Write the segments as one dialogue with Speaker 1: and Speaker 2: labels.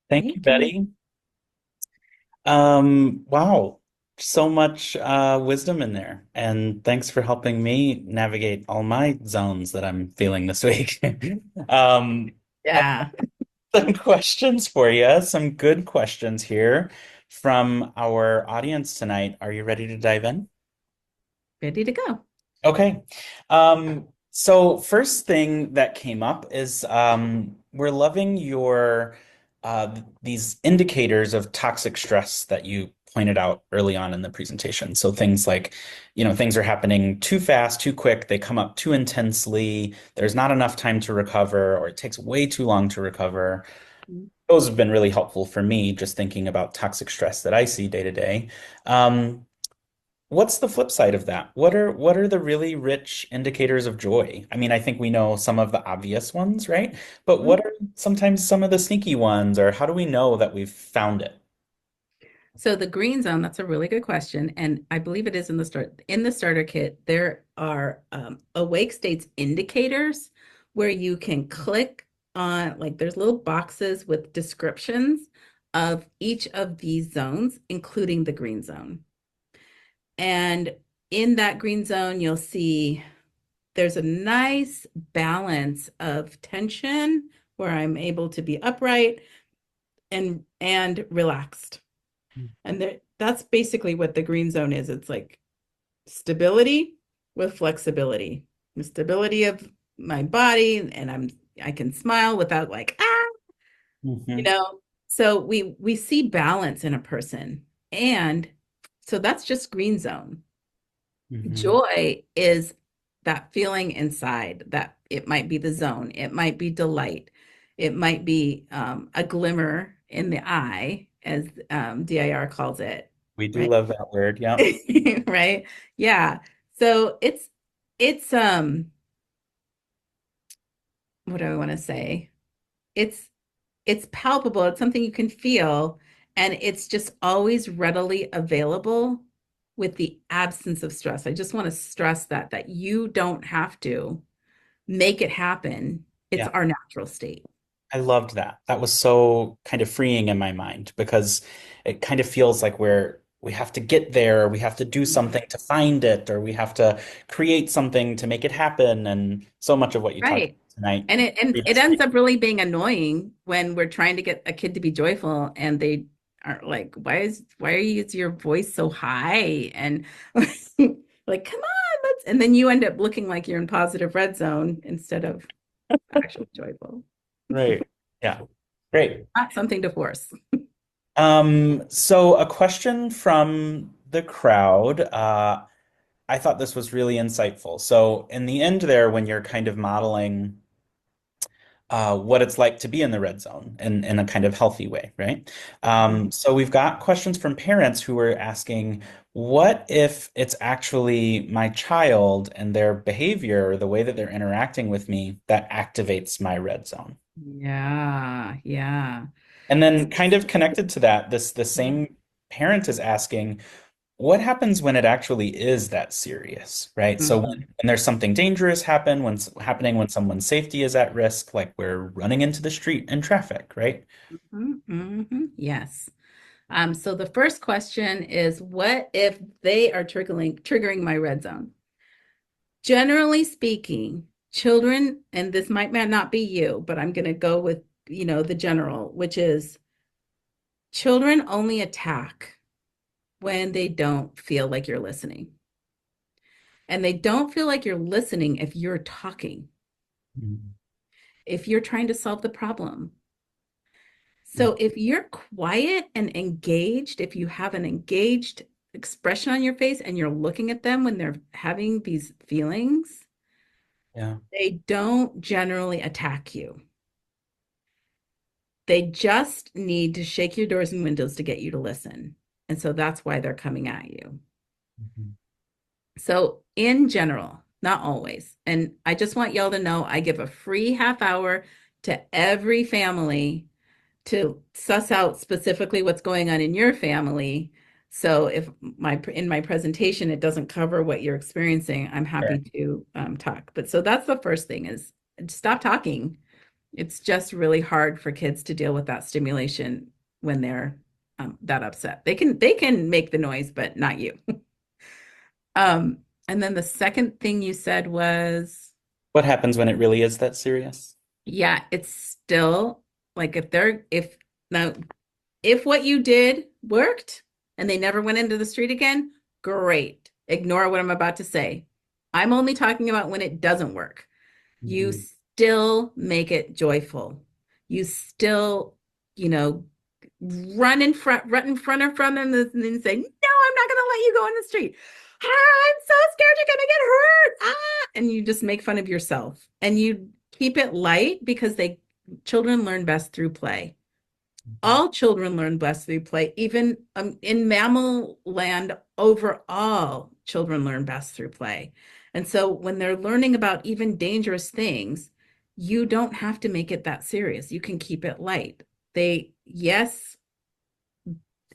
Speaker 1: Thank
Speaker 2: Hey,
Speaker 1: you,
Speaker 2: Kim.
Speaker 1: Betty. Wow, so much wisdom in there. And thanks for helping me navigate all my zones that I'm feeling this week. Um, I
Speaker 2: Yeah,
Speaker 1: have some questions for you, some good questions here from our audience tonight. Are you ready to dive in?
Speaker 2: ready to go.
Speaker 1: Okay. So first thing that came up is we're loving your these indicators of toxic stress that you pointed out early on in the presentation. So things like, things are happening too fast, too quick, they come up too intensely, there's not enough time to recover, or it takes way too long to recover. Those have been really helpful for me, just thinking about toxic stress that I see day to day. Um, What's the flip side of that? What are the really rich indicators of joy? I mean, I think we know some of the obvious ones, right? But
Speaker 2: Mhm.
Speaker 1: what are sometimes some of the sneaky ones, or how do we know that we've found it?
Speaker 2: So the green zone, that's a really good question. And I believe it is in the starter kit, there are awake states indicators where you can click on, like there's little boxes with descriptions of each of these zones, including the green zone. And in that green zone, you'll see there's a nice balance of tension where I'm able to be upright and relaxed. And that's basically what the green zone is. It's like stability with flexibility. The stability of my body, and I can smile without like you
Speaker 1: Hmm.
Speaker 2: know. So we see balance in a person. And so that's just green zone.
Speaker 1: Hmm.
Speaker 2: Joy is that feeling inside that it might be the zone, it might be delight, it might be a glimmer in the eye, as DIR calls it,
Speaker 1: We do
Speaker 2: right?
Speaker 1: love that word. Yeah.
Speaker 2: Right? Yeah. So it's what do I want to say? It's it's palpable, it's something you can feel, and it's just always readily available with the absence of stress. I just want to stress that you don't have to make it happen. It's
Speaker 1: Yeah.
Speaker 2: our natural state.
Speaker 1: I loved that. That was so kind of freeing in my mind because it kind of feels like we have to get there, or we have to do something to find it, or we have to create something to make it happen. And so much of what you talked
Speaker 2: Right.
Speaker 1: about tonight
Speaker 2: And it ends up really being annoying when we're trying to get a kid to be joyful and they are like, why is your voice so high? And like, come on, let's and then you end up looking like you're in positive red zone instead of actually joyful.
Speaker 1: Right. Yeah. Great.
Speaker 2: Not something to force.
Speaker 1: So a question from the crowd. I thought this was really insightful. So in the end there, when you're kind of modeling what it's like to be in the red zone in a kind of healthy way, right? So we've got questions from parents who are asking, what if it's actually my child and their behavior, the way that they're interacting with me, that activates my red zone?
Speaker 2: Yeah, yeah.
Speaker 1: And then kind of connected to that, the same parent is asking, what happens when it actually is that serious, right? So
Speaker 2: Mhm.
Speaker 1: when there's something dangerous happening when someone's safety is at risk, like we're running into the street in traffic, right?
Speaker 2: Mhm, mhm. Yes. So the first question is, what if they are triggering my red zone? Generally speaking, children, and this might not be you, but I'm going to go with, the general, which is children only attack when they don't feel like you're listening. And they don't feel like you're listening if you're talking,
Speaker 1: Mhm.
Speaker 2: if you're trying to solve the problem.
Speaker 1: Yeah.
Speaker 2: So if you're quiet and engaged, if you have an engaged expression on your face and you're looking at them when they're having these feelings,
Speaker 1: Yeah.
Speaker 2: they don't generally attack you. They just need to shake your doors and windows to get you to listen. And so that's why they're coming at you.
Speaker 1: Mhm.
Speaker 2: So, in general, not always. And I just want y'all to know I give a free half hour to every family to suss out specifically what's going on in your family. So if my in my presentation it doesn't cover what you're experiencing, I'm
Speaker 1: Sure.
Speaker 2: happy to talk. But so that's the first thing is stop talking. It's just really hard for kids to deal with that stimulation when they're that upset. They can make the noise, but not you. Um, and then the second thing you said was,
Speaker 1: What happens when it really is that serious?
Speaker 2: yeah, it's still like if now if what you did worked and they never went into the street again, great. Ignore what I'm about to say. I'm only talking about when it doesn't work. You
Speaker 1: Mhm.
Speaker 2: still make it joyful. You still, you know, run in front of them and then say, "No, I'm not going to let you go in the street. Ah, I'm so scared you're going to get hurt." Ah, and you just make fun of yourself and you keep it light because they children learn best through play. All children learn best through play. Even in mammal land, overall, children learn best through play. And so when they're learning about even dangerous things, you don't have to make it that serious. You can keep it light. Yes,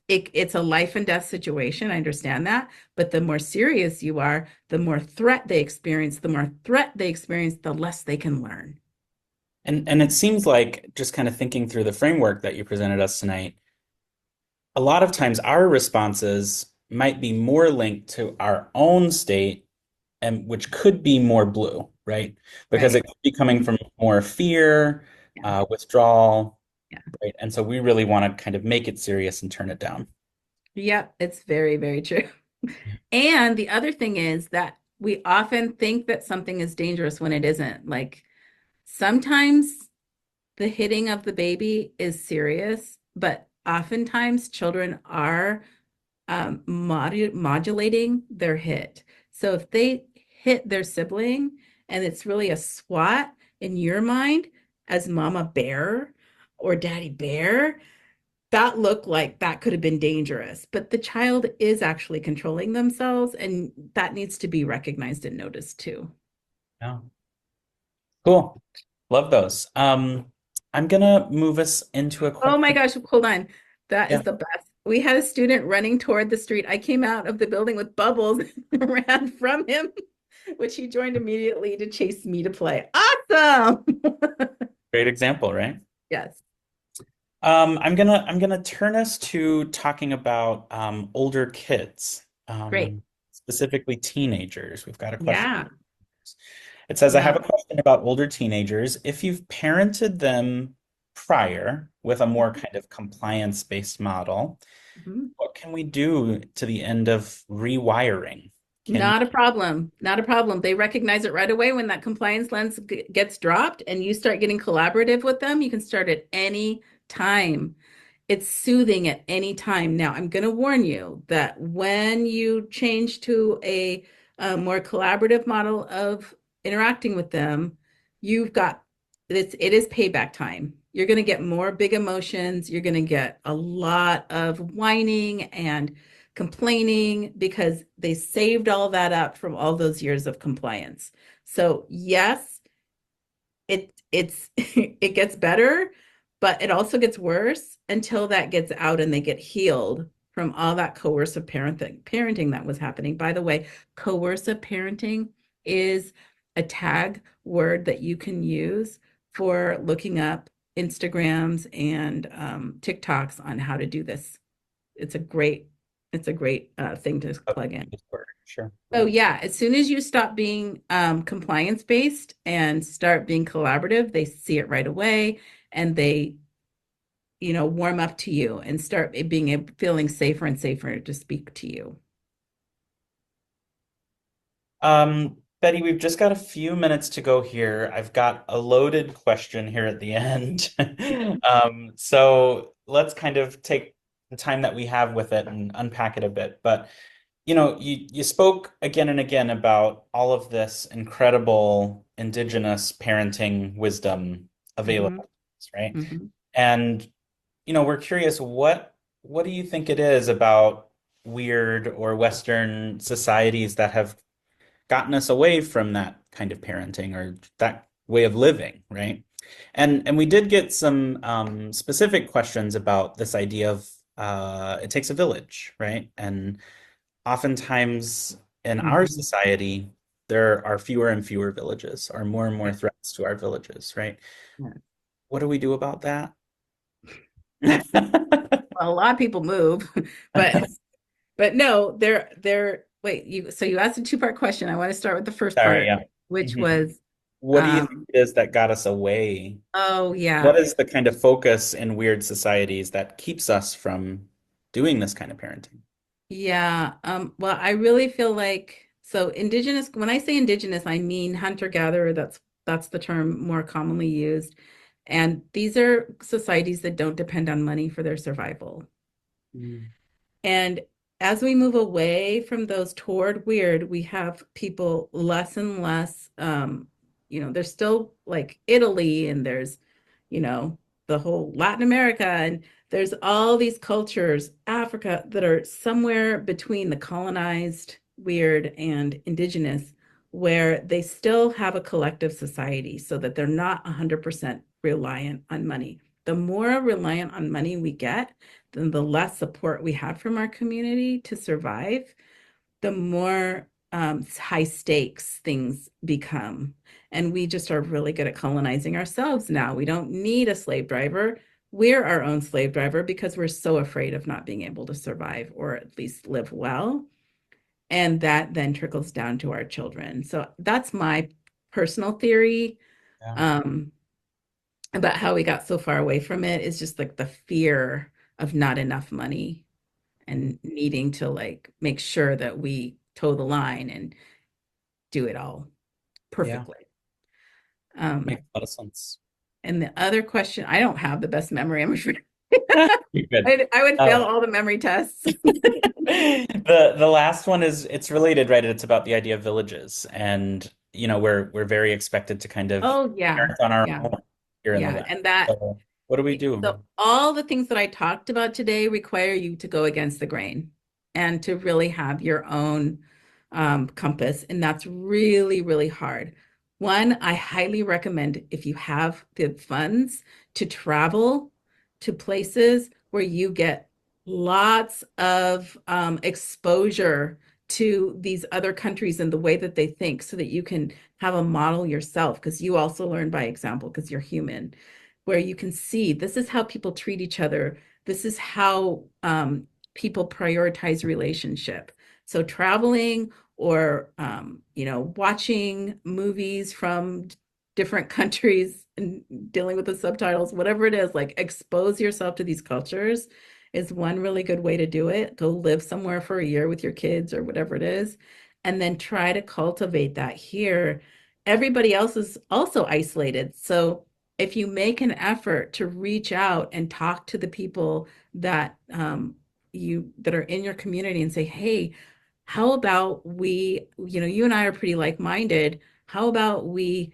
Speaker 2: it's a life and death situation. I understand that. But the more serious you are, the more threat they experience. The more threat they experience, the less they can learn.
Speaker 1: And it seems like just kind of thinking through the framework that you presented us tonight, a lot of times our responses might be more linked to our own state and which could be more blue, right? Because
Speaker 2: Right.
Speaker 1: it could be coming
Speaker 2: Mhm.
Speaker 1: from more fear,
Speaker 2: Yeah.
Speaker 1: withdrawal,
Speaker 2: Yeah.
Speaker 1: right? And so we really want to kind of make it serious and turn it down.
Speaker 2: Yep. It's very, very true. And the other thing is that we often think that something is dangerous when it isn't. Like sometimes the hitting of the baby is serious, but oftentimes children are modulating their hit. So if they hit their sibling and it's really a swat in your mind as mama bear or daddy bear, that looked like that could have been dangerous, but the child is actually controlling themselves, and that needs to be recognized and noticed too.
Speaker 1: Yeah. Cool. Love those. I'm gonna move us into a
Speaker 2: Oh my
Speaker 1: question.
Speaker 2: gosh, hold on. That
Speaker 1: Yeah.
Speaker 2: is the best. We had a student running toward the street. I came out of the building with bubbles and ran from him, which he joined immediately to chase me to play. Awesome.
Speaker 1: Great example, right?
Speaker 2: Yes,
Speaker 1: I'm gonna turn us to talking about older kids,
Speaker 2: great.
Speaker 1: specifically teenagers. We've got a question.
Speaker 2: Yeah.
Speaker 1: It says, I have a
Speaker 2: Love.
Speaker 1: question about older teenagers. If you've parented them prior with a more kind of compliance-based model,
Speaker 2: Mhm.
Speaker 1: what can we do to the end of rewiring? Can
Speaker 2: Not a problem. Not a problem. They recognize it right away when that compliance lens gets dropped and you start getting collaborative with them. You can start at any time. It's soothing at any time. Now, I'm going to warn you that when you change to a more collaborative model of interacting with them, you've got it is payback time. You're going to get more big emotions. You're going to get a lot of whining and complaining because they saved all that up from all those years of compliance. So, yes, it's it gets better, but it also gets worse until that gets out and they get healed from all that coercive parenting that was happening. By the way, coercive parenting is a tag word that you can use for looking up Instagrams and TikToks on how to do this. It's a great thing to plug in.
Speaker 1: Sure.
Speaker 2: Oh yeah, as soon as you stop being compliance based and start being collaborative, they see it right away and they, warm up to you and start feeling safer and safer to speak to you.
Speaker 1: Betty, we've just got a few minutes to go here. I've got a loaded question here at the end. So let's kind of take the time that we have with it and unpack it a bit. But you spoke again and again about all of this incredible indigenous parenting wisdom
Speaker 2: Hmm.
Speaker 1: available, right?
Speaker 2: Hmm.
Speaker 1: And we're curious, what do you think it is about weird or Western societies that have gotten us away from that kind of parenting or that way of living, right? And we did get some specific questions about this idea of it takes a village, right? And oftentimes in our
Speaker 2: Hmm.
Speaker 1: society, there are fewer and fewer villages, or more and more threats to our villages, right? what do we do about that?
Speaker 2: Well, a lot of people move, but no, wait, so you asked a two-part question. I want to start with the first
Speaker 1: Sorry,
Speaker 2: part,
Speaker 1: yeah.
Speaker 2: which
Speaker 1: Mhm.
Speaker 2: was
Speaker 1: What do you think
Speaker 2: um
Speaker 1: it is that got us away?
Speaker 2: oh
Speaker 1: What
Speaker 2: yeah.
Speaker 1: is the kind of focus in weird societies that keeps us from doing this kind of parenting?
Speaker 2: Yeah, well, I really feel like so indigenous, when I say indigenous, I mean hunter-gatherer, that's the term more commonly used. And these are societies that don't depend on money for their survival.
Speaker 1: Mm.
Speaker 2: And as we move away from those toward weird, we have people less and less, there's still like Italy and there's, the whole Latin America and there's all these cultures, Africa, that are somewhere between the colonized, weird, and indigenous, where they still have a collective society so that they're not 100% reliant on money. The more reliant on money we get, then the less support we have from our community to survive, the more high stakes things become. And we just are really good at colonizing ourselves now. We don't need a slave driver. We're our own slave driver because we're so afraid of not being able to survive or at least live well. And that then trickles down to our children. So that's my personal theory.
Speaker 1: Yeah.
Speaker 2: Um, about how we got so far away from it is just like the fear of not enough money
Speaker 1: Mm.
Speaker 2: and needing to like make sure that we toe the line and do it all
Speaker 1: Yeah.
Speaker 2: perfectly. Um,
Speaker 1: Makes a lot of sense.
Speaker 2: and the other question, I don't have the best memory, I'm afraid.
Speaker 1: You're good.
Speaker 2: I would fail
Speaker 1: Uh,
Speaker 2: all the memory tests.
Speaker 1: the last one is it's related, right? It's about the idea of villages, and we're very expected to kind of
Speaker 2: Oh yeah,
Speaker 1: parent on our
Speaker 2: yeah,
Speaker 1: own here in the
Speaker 2: yeah.
Speaker 1: West.
Speaker 2: And that
Speaker 1: So what do we
Speaker 2: so
Speaker 1: do?
Speaker 2: all the things that I talked about today require you to go against the grain and to really have your own compass. And that's really, really hard. One, I highly recommend if you have the funds to travel to places where you get lots of exposure to these other countries and the way that they think so that you can have a model yourself because you also learn by example because you're human where you can see this is how people treat each other. This is how people prioritize relationship. So traveling or watching movies from different countries and dealing with the subtitles, whatever it is, like expose yourself to these cultures is one really good way to do it. Go live somewhere for a year with your kids or whatever it is, and then try to cultivate that here. Everybody else is also isolated. So if you make an effort to reach out and talk to the people that that are in your community and say, hey, how about we, you and I are pretty like-minded. How about we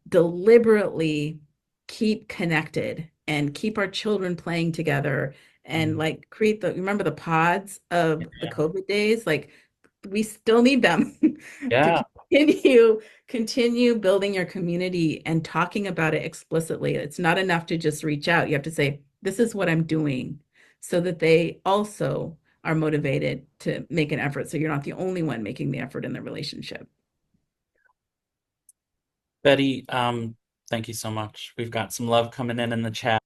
Speaker 2: deliberately keep connected and keep our children playing together and
Speaker 1: Mm.
Speaker 2: like create remember the pods of the
Speaker 1: Yeah.
Speaker 2: COVID days? Like we still need them to
Speaker 1: Yeah.
Speaker 2: continue building your community and talking about it explicitly. It's not enough to just reach out. You have to say, this is what I'm doing so that they also are motivated to make an effort. So you're not the only one making the effort in the relationship.
Speaker 1: Betty, thank you so much. We've got some love coming in the chat.